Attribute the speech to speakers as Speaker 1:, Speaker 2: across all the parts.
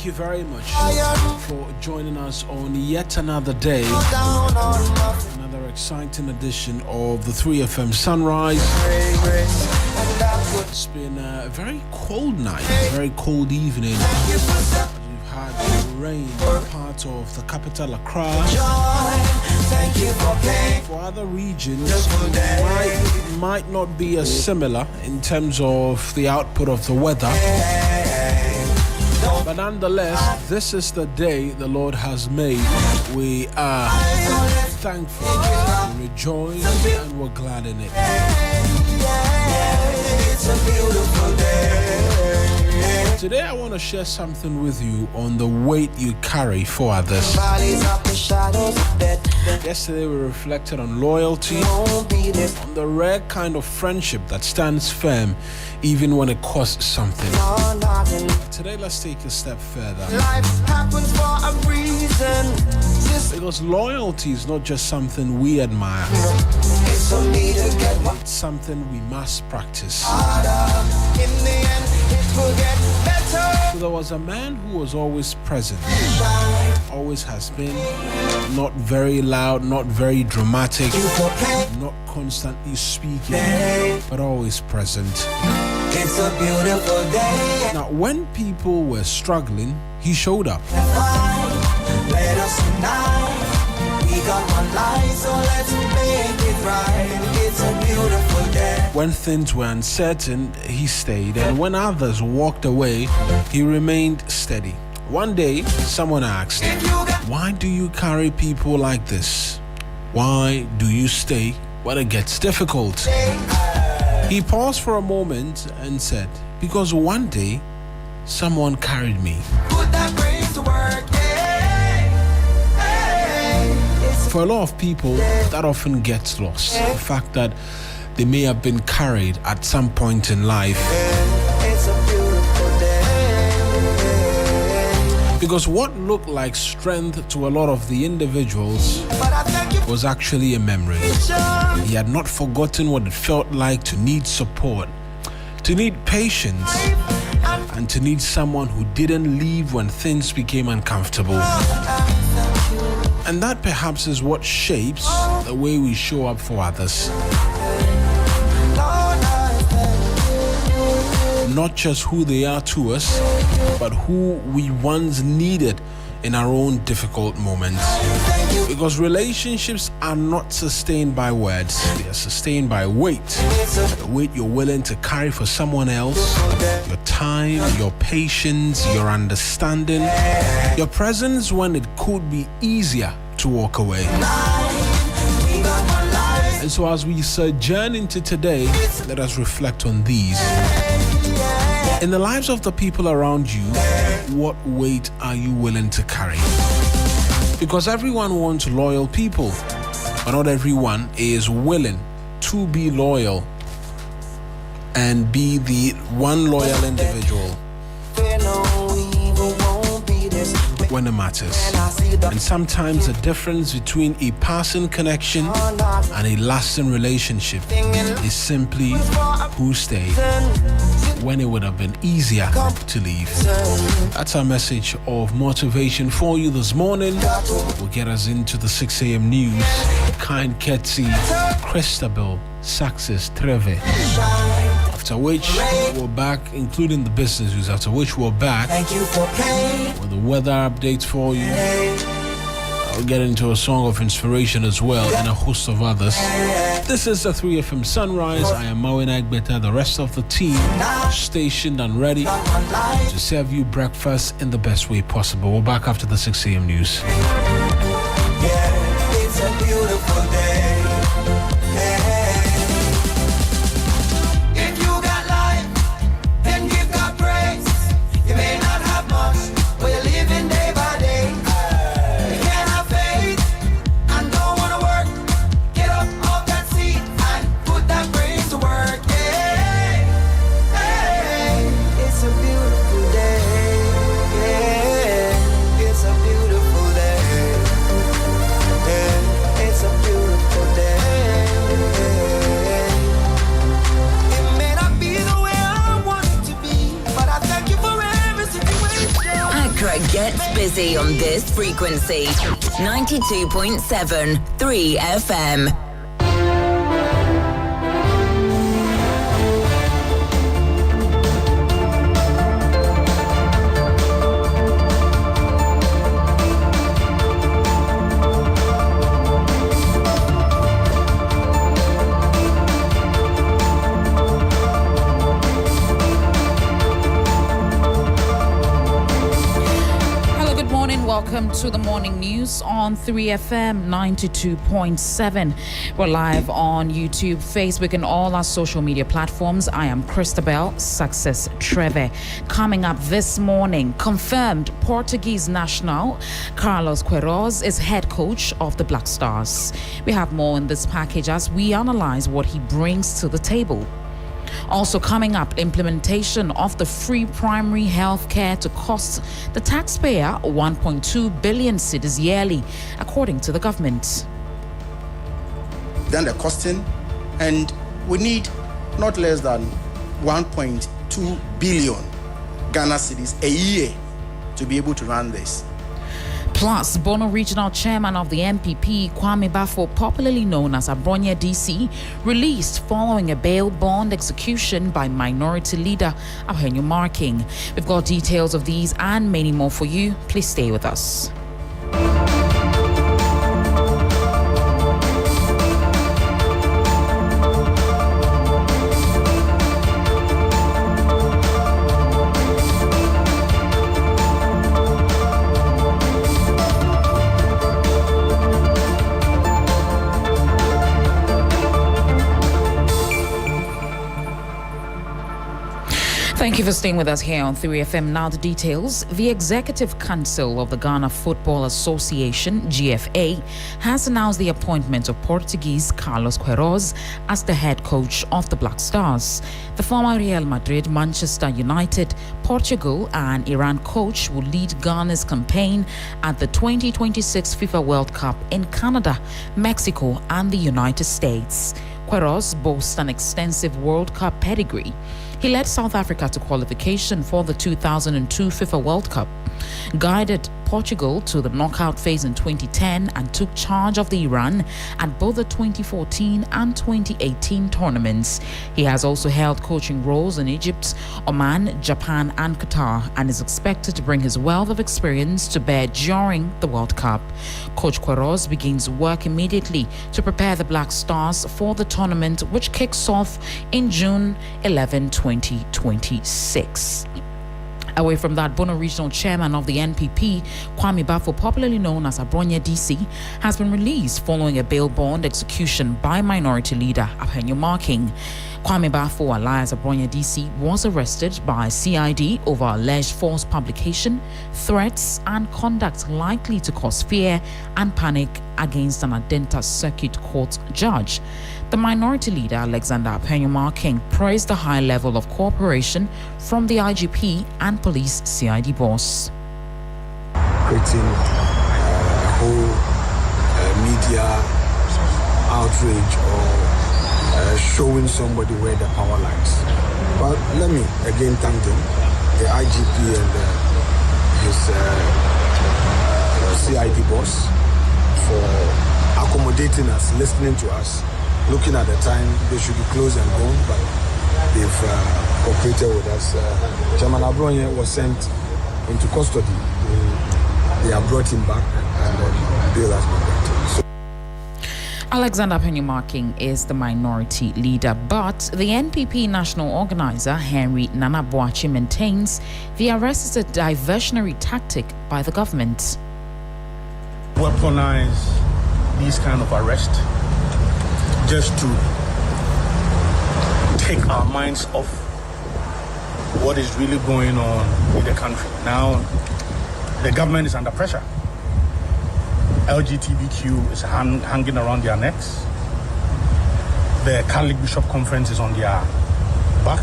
Speaker 1: you very much for joining us on yet another day, another exciting edition of the 3FM Sunrise. It's been a very cold night, a very cold evening. We've had rain in part of the capital, Accra. For other regions, it might not be as similar in terms of the output of the weather. But nonetheless, this is the day the Lord has made. We are thankful, we rejoice, and we're glad in it. It's a beautiful day. Today I want to share something with you on the weight you carry for others. Yesterday we reflected on loyalty, on the rare kind of friendship that stands firm even when it costs something. Today let's take a step further. Life happens for a reason. Because loyalty is not just something we admire. It's something we must practice. In the end, it will get better. So there was a man who was always present, always has been, not very loud, not very dramatic, not constantly speaking, but always present. It's a beautiful day. Now, when people were struggling, he showed up. Let us unite. We got one life, so let's make it right. It's a beautiful day. When things were uncertain, he stayed, and when others walked away, he remained steady. One day, someone asked, "Why do you carry people like this? Why do you stay when it gets difficult?" He paused for a moment and said, "Because one day, someone carried me." Put that brain to work. For a lot of people, that often gets lost. The fact that they may have been carried at some point in life. It's a beautiful day. Because what looked like strength to a lot of the individuals was actually a memory. He had not forgotten what it felt like to need support, to need patience, and to need someone who didn't leave when things became uncomfortable. And that perhaps is what shapes the way we show up for others. Not just who they are to us, but who we once needed in our own difficult moments. Because relationships are not sustained by words, they are sustained by weight. The weight you're willing to carry for someone else, your time, your patience, your understanding, your presence when it could be easier to walk away. And so as we sojourn into today, let us reflect on these. In the lives of the people around you, what weight are you willing to carry? Because everyone wants loyal people, but not everyone is willing to be loyal and be the one loyal individual when it matters. And sometimes the difference between a passing connection and a lasting relationship is simply who stayed when it would have been easier to leave. That's our message of motivation for you this morning. Will get us into the 6 a.m. news. Kind Ketsi, Christabel, Success, Treve. After which we're back, including the business news. After which we're back with the weather updates for you. I'll get into a song of inspiration as well and a host of others. This is the 3FM Sunrise. I am Mawuena Egbeta, the rest of the team stationed and ready to serve you breakfast in the best way possible. We're back after the 6 a.m. news. Yeah, it's a beautiful day. It's a beautiful
Speaker 2: easy on this frequency. 92.7 3 FM.
Speaker 3: Welcome to the morning news on 3FM 92.7. We're live on YouTube, Facebook, and all our social media platforms. I am Christabel Success Treve. Coming up this morning, confirmed Portuguese national Carlos Queiroz is head coach of the Black Stars. We have more in this package as we analyze what he brings to the table. Also coming up, implementation of the free primary health care to cost the taxpayer 1.2 billion cedis yearly, according to the government.
Speaker 4: Then the costing, and we need not less than 1.2 billion Ghana cedis a year to be able to run this.
Speaker 3: Plus, Bono Regional Chairman of the NPP, Kwame Bafo, popularly known as Abronya DC, released following a bail bond execution by Minority Leader Ahenyo Marking. We've got details of these and many more for you. Please stay with us. Thank you for staying with us here on 3FM. Now the details. The Executive Council of the Ghana Football Association, GFA, has announced the appointment of Portuguese Carlos Queiroz as the head coach of the Black Stars. The former Real Madrid, Manchester United, Portugal and Iran coach will lead Ghana's campaign at the 2026 FIFA World Cup in Canada, Mexico and the United States. Queiroz boasts an extensive World Cup pedigree. He led South Africa to qualification for the 2002 FIFA World Cup, guided Portugal to the knockout phase in 2010 and took charge of the Iran at both the 2014 and 2018 tournaments. He has also held coaching roles in Egypt, Oman, Japan and Qatar and is expected to bring his wealth of experience to bear during the World Cup. Coach Queiroz begins work immediately to prepare the Black Stars for the tournament, which kicks off in June 11, 2026. Away from that, Bono Regional Chairman of the NPP, Kwame Bafo, popularly known as Abronya DC, has been released following a bail bond execution by Minority Leader Ahenyo Marking. Kwame Bafo, alias Abronya DC, was arrested by CID over alleged false publication, threats, and conduct likely to cause fear and panic against an Adenta Circuit Court judge. The Minority Leader, Alexander Ahenyo Marking, praised the high level of cooperation from the IGP and police CID boss.
Speaker 5: Creating a whole media outrage or showing somebody where the power lies. But let me again thank them, the IGP and his CID boss, for accommodating us, listening to us. Looking at the time, they should be closed and gone, but they've cooperated with us. Chairman Abronya was sent into custody. They have brought him back and bail has been granted.
Speaker 3: Alexander Ahenyo Marking is the Minority Leader, but the NPP national organizer, Henry Nana Boakye, maintains the arrest is a diversionary tactic by the government.
Speaker 6: Weaponize these kind of arrests just to take our minds off what is really going on in the country. Now, the government is under pressure. LGBTQ is hanging around their necks. The Catholic Bishop Conference is on their back.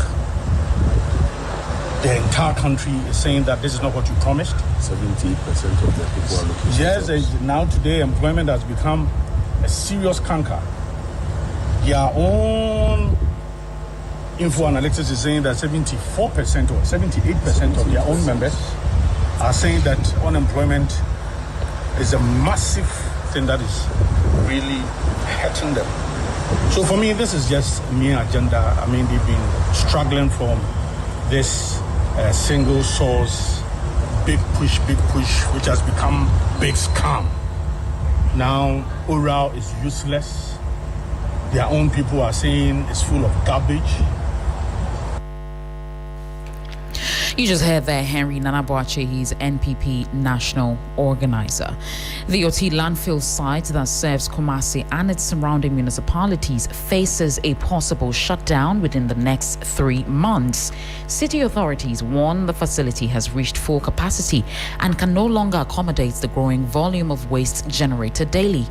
Speaker 6: The entire country is saying that this is not what you promised.
Speaker 5: 70% of the people are looking.
Speaker 6: Yes, now today employment has become a serious canker. Their own info analytics is saying that 74% or 78% of their own members are saying that unemployment is a massive thing that is really hurting them. So for me, this is just a mere agenda. I mean, they've been struggling from this single source, big push, which has become big scam. Now, oral is useless. Their own people are saying it's full of garbage.
Speaker 3: You just heard there Henry Nanaboache, he's NPP national organizer. The Oti landfill site that serves Kumasi and its surrounding municipalities faces a possible shutdown within the next 3 months. City authorities warn the facility has reached full capacity and can no longer accommodate the growing volume of waste generated daily.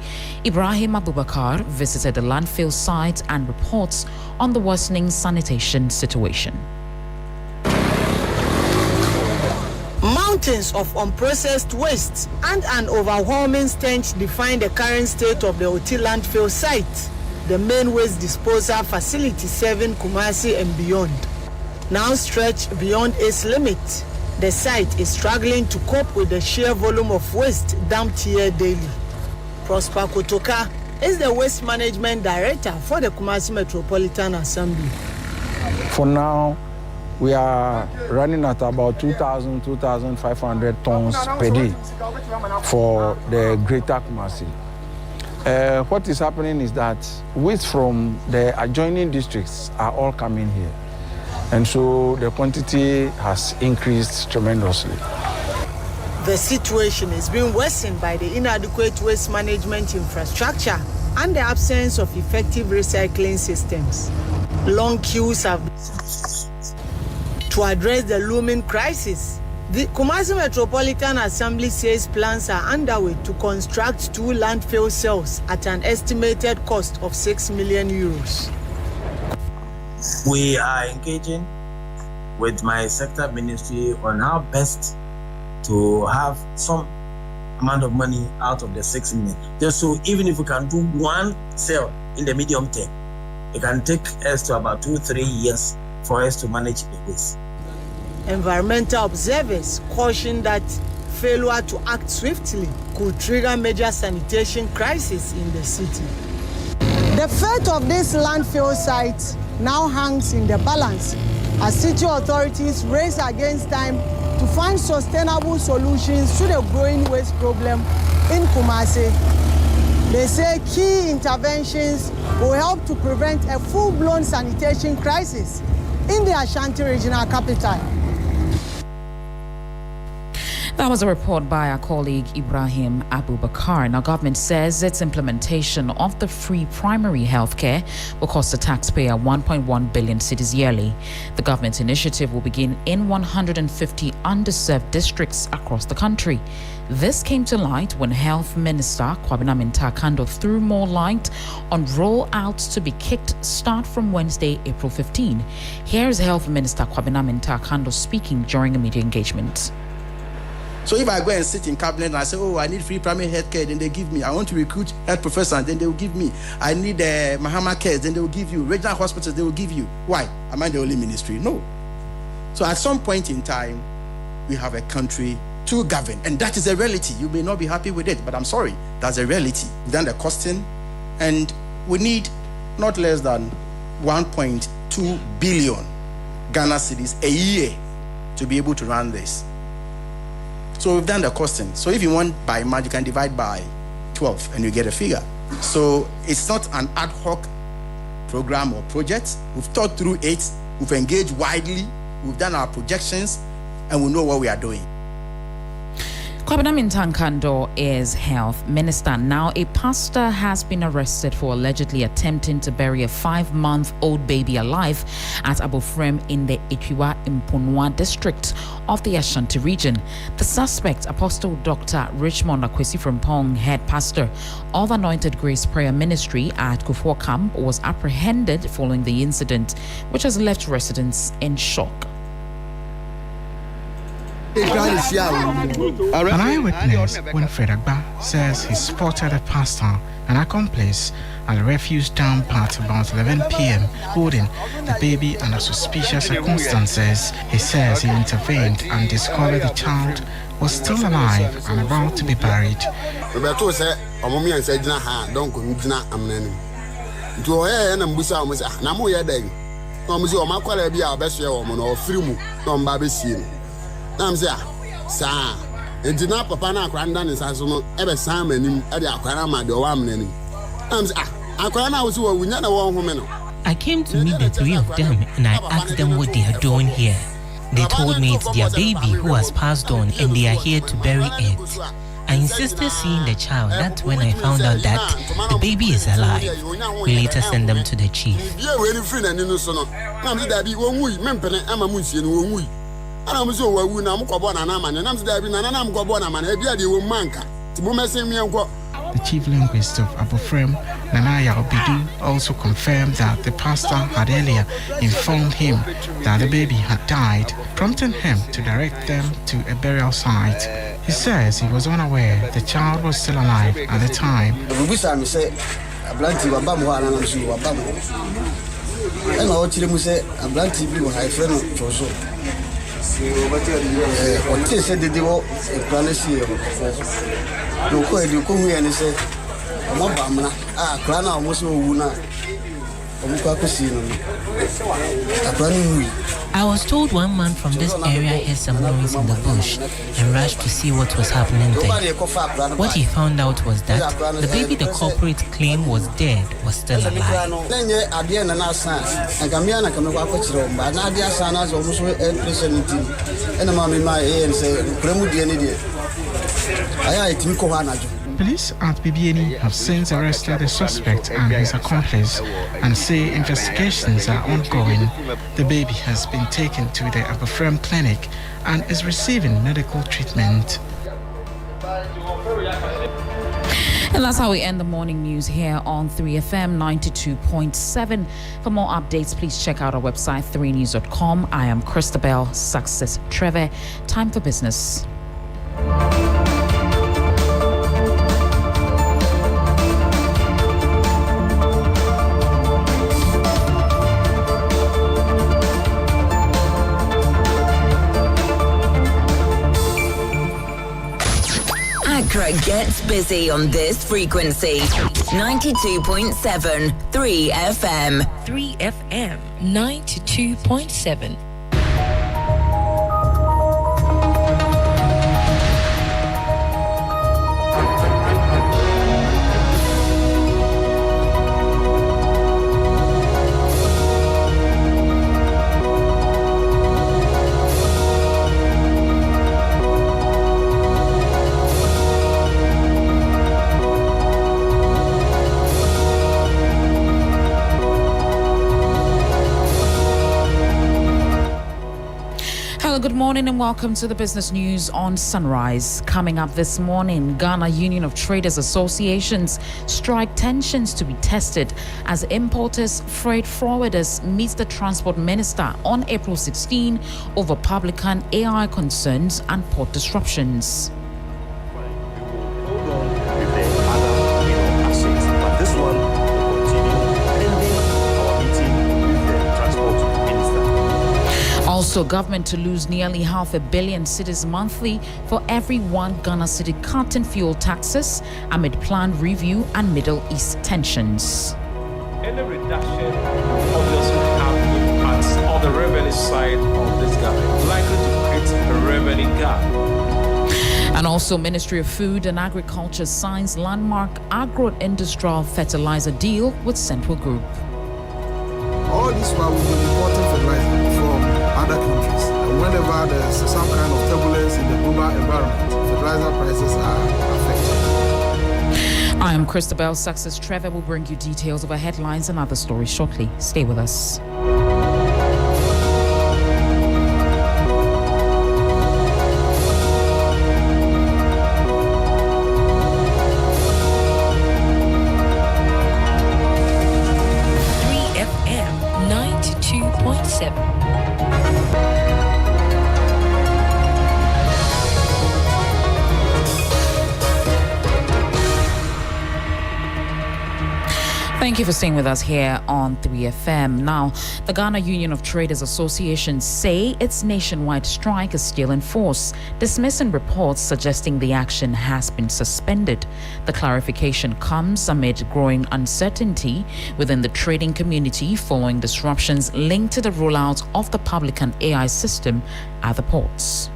Speaker 3: Ibrahim Abubakar visited the landfill site and reports on the worsening sanitation situation.
Speaker 7: Mountains of unprocessed waste and an overwhelming stench define the current state of the Oti landfill site, the main waste disposal facility serving Kumasi and beyond. Now stretched beyond its limit, the site is struggling to cope with the sheer volume of waste dumped here daily. Prosper Kotoka is the waste management director for the Kumasi Metropolitan Assembly.
Speaker 8: For now, we are running at about 2,500 tons per day for the greater Kumasi. What is happening is that waste from the adjoining districts are all coming here. And so the quantity has increased tremendously.
Speaker 7: The situation is being worsened by the inadequate waste management infrastructure and the absence of effective recycling systems. Long queues have to address the looming crisis. The Kumasi Metropolitan Assembly says plans are underway to construct 2 landfill cells at an estimated cost of 6 million euros.
Speaker 9: We are engaging with my sector ministry on how best to have some amount of money out of the 6 million. Just so even if we can do 1 cell in the medium term, it can take us to about 2-3 years for us to manage the waste.
Speaker 7: Environmental observers caution that failure to act swiftly could trigger major sanitation crisis in the city. The fate of this landfill site now hangs in the balance as city authorities race against time to find sustainable solutions to the growing waste problem in Kumasi. They say key interventions will help to prevent a full-blown sanitation crisis in the Ashanti regional capital.
Speaker 3: That was a report by our colleague Ibrahim Abubakar. Now, government says its implementation of the free primary healthcare will cost the taxpayer 1.1 billion cedis yearly. The government initiative will begin in 150 underserved districts across the country. This came to light when Health Minister Kwabena Mintakando threw more light on rollouts to be kicked start from Wednesday, April 15. Here's Health Minister Kwabena Mintakando speaking during a media engagement.
Speaker 4: So if I go and sit in cabinet and I say, oh, I need free primary health care, then they give me. I want to recruit health professors, then they will give me. I need Mahama care, then they will give you. Regional hospitals, they will give you. Why? Am I the only ministry? No. So at some point in time, we have a country to govern. And that is a reality. You may not be happy with it, but I'm sorry. That's a reality. We've done the costing, and we need not less than 1.2 billion Ghana cedis a year to be able to run this. So we've done the costing. So if you want by much, you can divide by 12 and you get a figure. So it's not an ad hoc program or project. We've thought through it, we've engaged widely, we've done our projections, and we know what we are doing.
Speaker 3: Kwabena Mintakando is health minister. Now, a pastor has been arrested for allegedly attempting to bury a 5-month-old baby alive at Abofrem in the Ekiwa Imponwa district of the Ashanti region. The suspect, Apostle Dr. Richmond Akwesi Frimpong, head pastor of Anointed Grace Prayer Ministry at Kufuor Camp, was apprehended following the incident, which has left residents in shock.
Speaker 10: An eyewitness, Winfred Agba, says he spotted a pastor and accomplice at a refuse dump at about 11 p.m. holding the baby under suspicious circumstances. He says he intervened and discovered the child was still alive and about to be buried.
Speaker 11: I came to meet the three of them and I asked them what they are doing here. They told me it's their baby who has passed on and they are here to bury it. I insisted seeing the child. That's when I found out that the baby is alive. We later sent them to the chief.
Speaker 10: The chief linguist of Abofrem, Nanaya Obidu, also confirmed that the pastor had earlier informed him that the baby had died, prompting him to direct them to a burial site. He says he was unaware the child was still alive at the time.
Speaker 11: I was told one man from this area heard some noise in the bush and rushed to see what was happening there. What he found out was that the baby the culprit claimed was dead was still alive.
Speaker 10: Police at BBNE have since arrested the suspect and his accomplice and say investigations are ongoing. The baby has been taken to the Abofrem clinic and is receiving medical treatment.
Speaker 3: And that's how we end the morning news here on 3FM 92.7. For more updates, please check out our website, 3news.com. I am Christabel Success Trevor. Time for business.
Speaker 2: Accra gets busy on this frequency. 92.7 3FM.
Speaker 12: 3FM 92.7.
Speaker 3: Good morning and welcome to the business news on Sunrise. Coming up this morning, Ghana Union of Traders Associations strike tensions to be tested as importers, freight forwarders meet the transport minister on April 16 over public and AI concerns and port disruptions. Also, government to lose nearly $500 million cedis monthly for every one Ghana cedi cut in fuel taxes amid planned review and Middle East tensions.
Speaker 13: Any reduction obviously have impacts on the revenue side of this government, likely to create a revenue gap.
Speaker 3: And also, Ministry of Food and Agriculture signs landmark agro-industrial fertilizer deal with Central Group.
Speaker 14: All this while we've been importing fertilizer from other countries. And whenever there's some kind of turbulence in the global environment, fertilizer prices are affected.
Speaker 3: I am Christabel Success Trevor. Will bring you details of our headlines and other stories shortly. Stay with us. Thank you for staying with us here on 3FM. Now, the Ghana Union of Traders Association say its nationwide strike is still in force, dismissing reports suggesting the action has been suspended. The clarification comes amid growing uncertainty within the trading community following disruptions linked to the rollout of the publican AI system at the ports.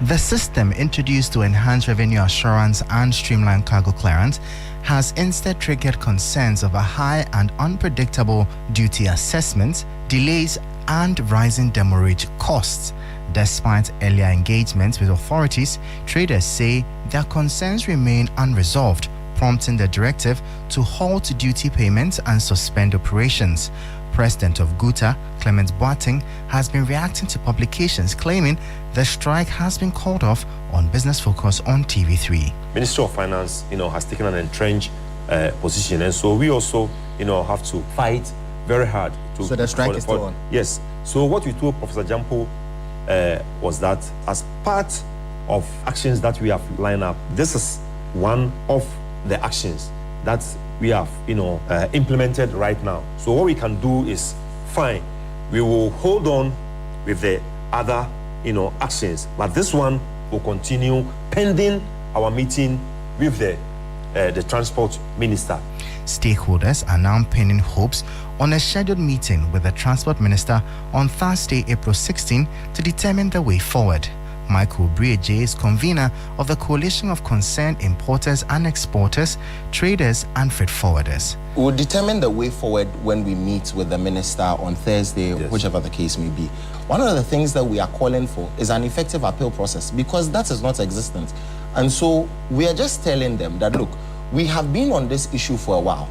Speaker 15: The system, introduced to enhance revenue assurance and streamline cargo clearance, has instead triggered concerns over high and unpredictable duty assessments, delays, and rising demurrage costs. Despite earlier engagements with authorities, traders say their concerns remain unresolved, prompting the directive to halt duty payments and suspend operations. President of GUTA, Clement Boateng, has been reacting to publications claiming the strike has been called off on Business Focus on TV3.
Speaker 16: Ministry of Finance, has taken an entrenched position, and so we also, have to fight very hard.
Speaker 4: So the strike is still on?
Speaker 16: Yes. So what we told Professor Jampo was that as part of actions that we have lined up, this is one of the actions that we have, implemented right now. So what we can do is, fine, we will hold on with the other, actions, but this one will continue pending our meeting with the transport minister.
Speaker 15: Stakeholders are now pinning hopes on a scheduled meeting with the transport minister on Thursday, April 16, to determine the way forward. Michael Brieje is convener of the Coalition of Concerned Importers and Exporters, Traders and Freight Forwarders.
Speaker 17: We'll determine the way forward when we meet with the minister on Thursday, yes, whichever the case may be. One of the things that we are calling for is an effective appeal process, because that is not existent. And so we are just telling them that, look, we have been on this issue for a while.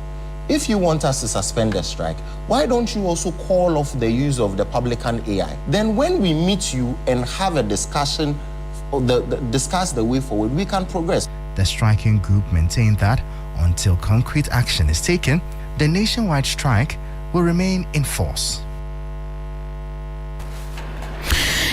Speaker 17: If you want us to suspend the strike, why don't you also call off the use of the publican AI? Then when we meet you and have a discussion, discuss the way forward, we can progress.
Speaker 15: The striking group maintained that until concrete action is taken, the nationwide strike will remain in force.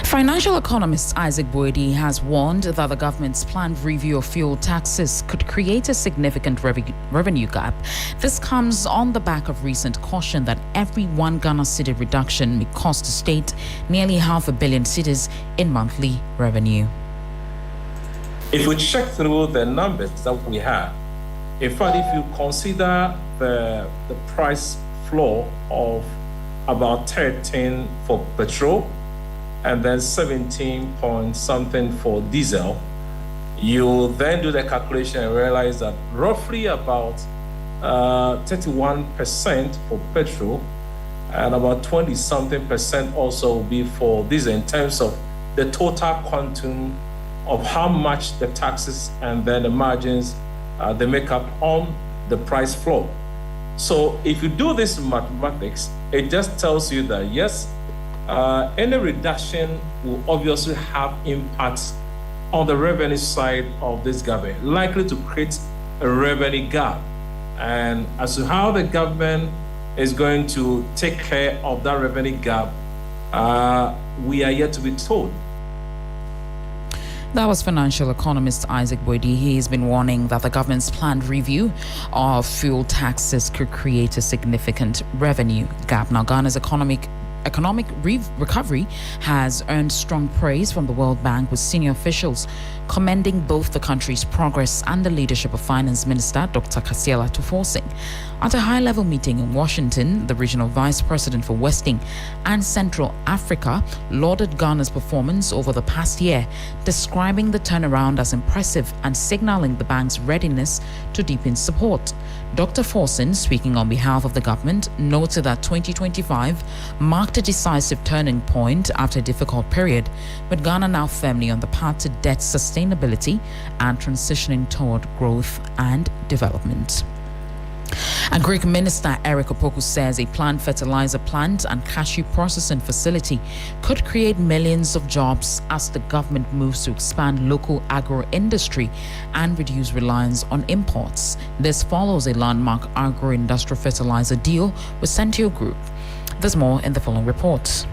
Speaker 3: Financial economist Isaac Boedi has warned that the government's planned review of fuel taxes could create a significant revenue gap. This comes on the back of recent caution that every 1 Ghana cedi reduction may cost the state nearly $500 million cedis in monthly revenue.
Speaker 13: If we check through the numbers that we have, in fact, if you consider the price floor of about 13 for petrol, and then 17 point something for diesel, you then do the calculation and realize that roughly about 31% for petrol and about 20-something% also will be for diesel in terms of the total quantum of how much the taxes and then the margins they make up on the price floor. So if you do this mathematics, it just tells you that yes, any reduction will obviously have impacts on the revenue side of this government, likely to create a revenue gap. And as to how the government is going to take care of that revenue gap, we are yet to be told.
Speaker 3: That was financial economist Isaac Boedi. He has been warning that the government's planned review of fuel taxes could create a significant revenue gap. Now, Ghana's economic recovery has earned strong praise from the World Bank, with senior officials commending both the country's progress and the leadership of Finance Minister Dr. Kasiela Tuforcing. At a high-level meeting in Washington, the regional vice president for Western and Central Africa lauded Ghana's performance over the past year, describing the turnaround as impressive and signaling the bank's readiness to deepen support. Dr. Forson, speaking on behalf of the government, noted that 2025 marked a decisive turning point after a difficult period, with Ghana now firmly on the path to debt sustainability and transitioning toward growth and development. And Greek Minister Eric Opoku says a planned fertilizer plant and cashew processing facility could create millions of jobs as the government moves to expand local agro-industry and reduce reliance on imports. This follows a landmark agro-industrial fertilizer deal with Centio Group. There's more in the following report.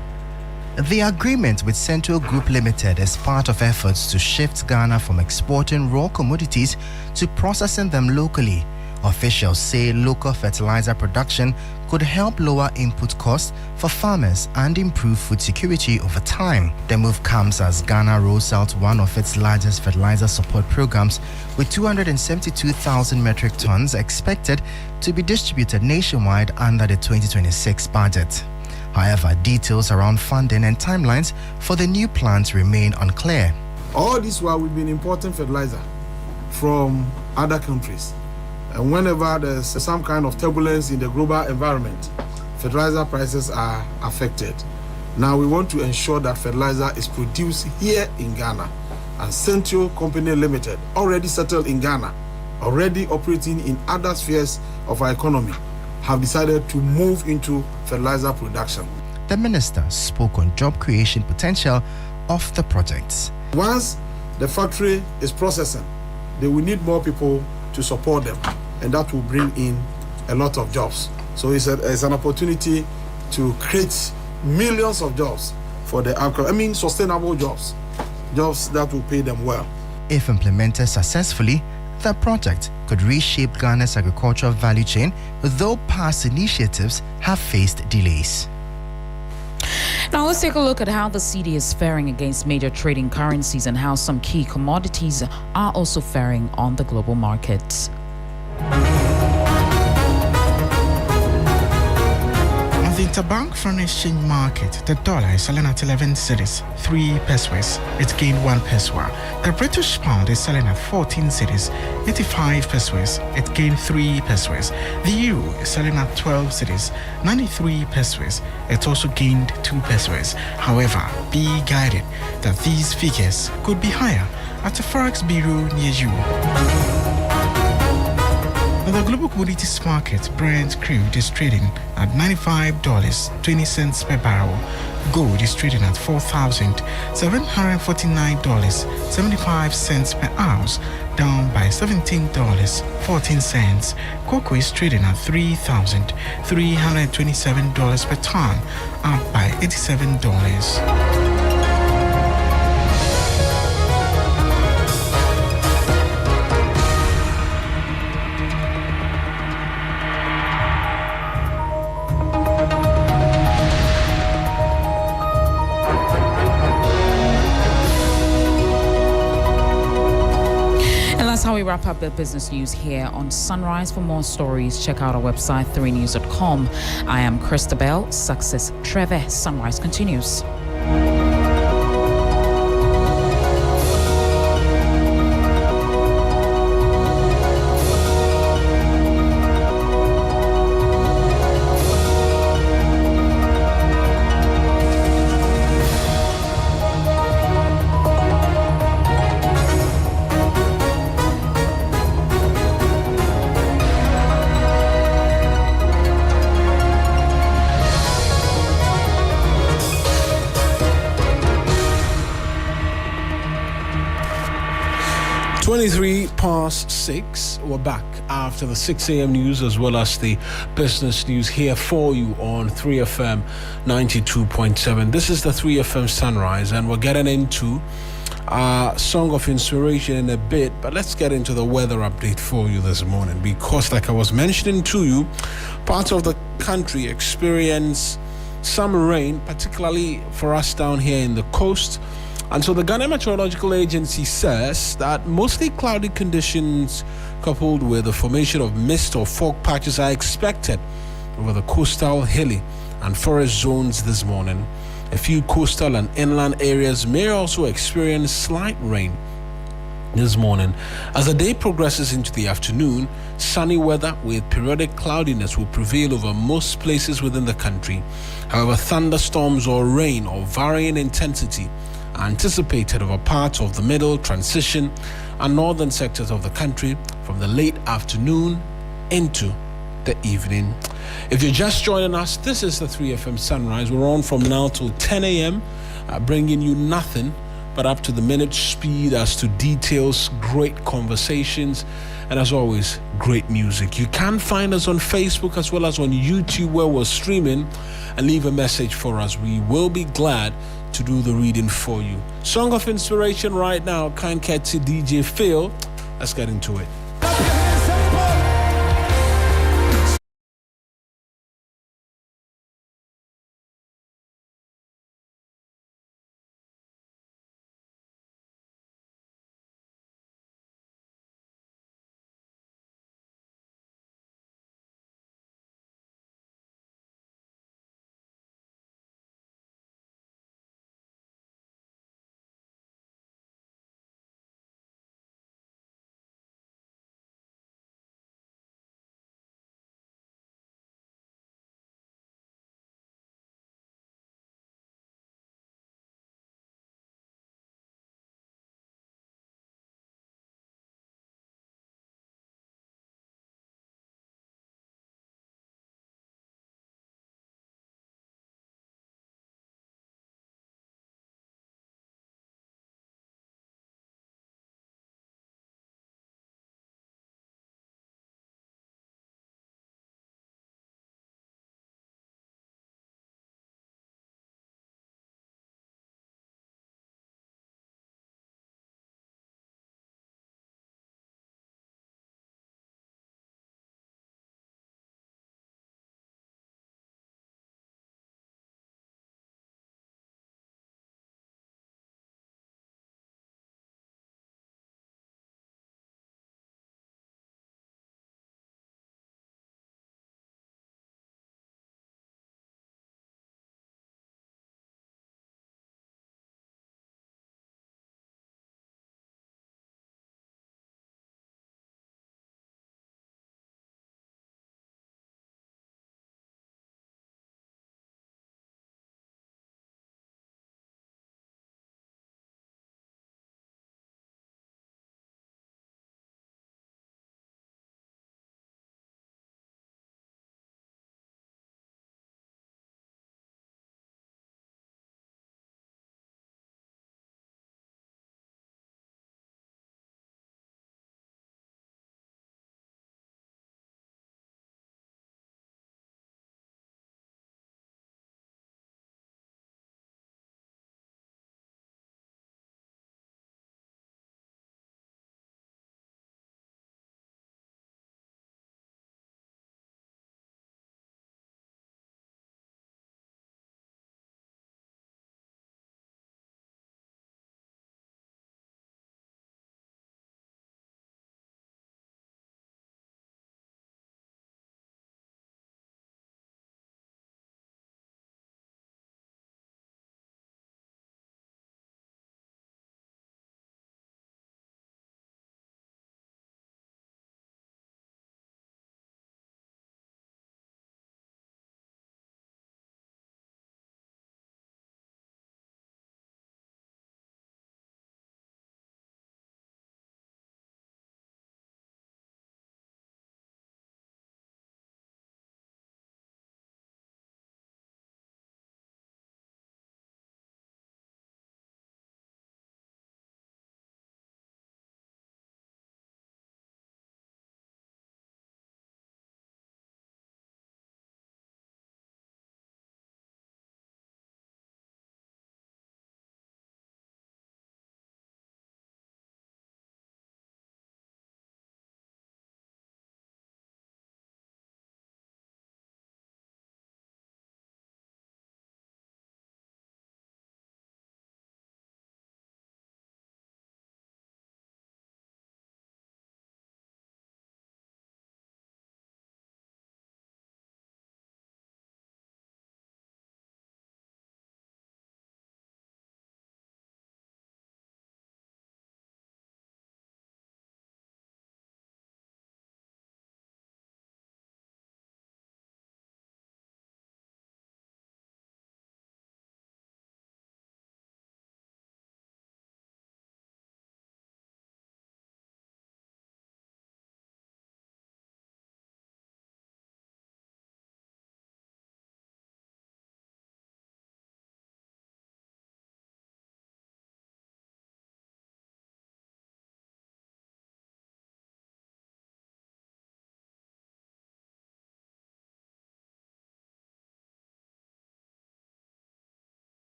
Speaker 15: The agreement with Centio Group Limited is part of efforts to shift Ghana from exporting raw commodities to processing them locally. Officials say local fertilizer production could help lower input costs for farmers and improve food security over time. The move comes as Ghana rolls out one of its largest fertilizer support programs, with 272,000 metric tons expected to be distributed nationwide under the 2026 budget. However, details around funding and timelines for the new plant remain unclear.
Speaker 14: All this while we've been importing fertilizer from other countries. And whenever there's some kind of turbulence in the global environment, fertilizer prices are affected. Now we want to ensure that fertilizer is produced here in Ghana. And Central Company Limited, already settled in Ghana, already operating in other spheres of our economy, have decided to move into fertilizer production.
Speaker 15: The minister spoke on job creation potential of the projects.
Speaker 14: Once the factory is processing, they will need more people to support them, and that will bring in a lot of jobs. So it's an opportunity to create millions of jobs for the sustainable jobs that will pay them well.
Speaker 15: If implemented successfully, the project could reshape Ghana's agricultural value chain, though past initiatives have faced delays.
Speaker 3: Now let's take a look at how the cedi is faring against major trading currencies and how some key commodities are also faring on the global markets.
Speaker 10: On the interbank foreign exchange market, the dollar is selling at 11 cedis, 3 pesos. It gained 1 peso. The British pound is selling at 14 cedis, 85 pesos. It gained 3 pesos. The euro is selling at 12 cedis, 93 pesos. It also gained 2 pesos. However, be guided that these figures could be higher at the Forex Bureau near you. On the global commodities market, Brent crude is trading at $95.20 per barrel. Gold is trading at $4,749.75 per ounce, down by $17.14. Cocoa is trading at $3,327 per ton, up by $87.
Speaker 3: How we wrap up the business news here on Sunrise. For more stories, check out our website 3news.com. I am Christabel Success Trevor. Sunrise continues.
Speaker 1: Past 6. We're back after the 6 a.m. news as well as the business news here for you on 3FM 92.7. This is the 3FM Sunrise, and we're getting into Song of Inspiration in a bit, but let's get into the weather update for you this morning, because like I was mentioning to you, parts of the country experience some rain, particularly for us down here in the coast. And so the Ghana Meteorological Agency says that mostly cloudy conditions coupled with the formation of mist or fog patches are expected over the coastal, hilly and forest zones this morning. A few coastal and inland areas may also experience slight rain this morning. As the day progresses into the afternoon, sunny weather with periodic cloudiness will prevail over most places within the country. However, thunderstorms or rain of varying intensity anticipated over parts of the middle, transition and northern sectors of the country from the late afternoon into the evening. If you're just joining us, this is the 3FM Sunrise. We're on from now till 10 a.m. Bringing you nothing but up to the minute speed as to details, great conversations, and as always, great music. You can find us on Facebook as well as on YouTube, where we're streaming, and leave a message for us. We will be glad to do the reading for you. Song of Inspiration right now, Kanketsi DJ Phil. Let's get into it.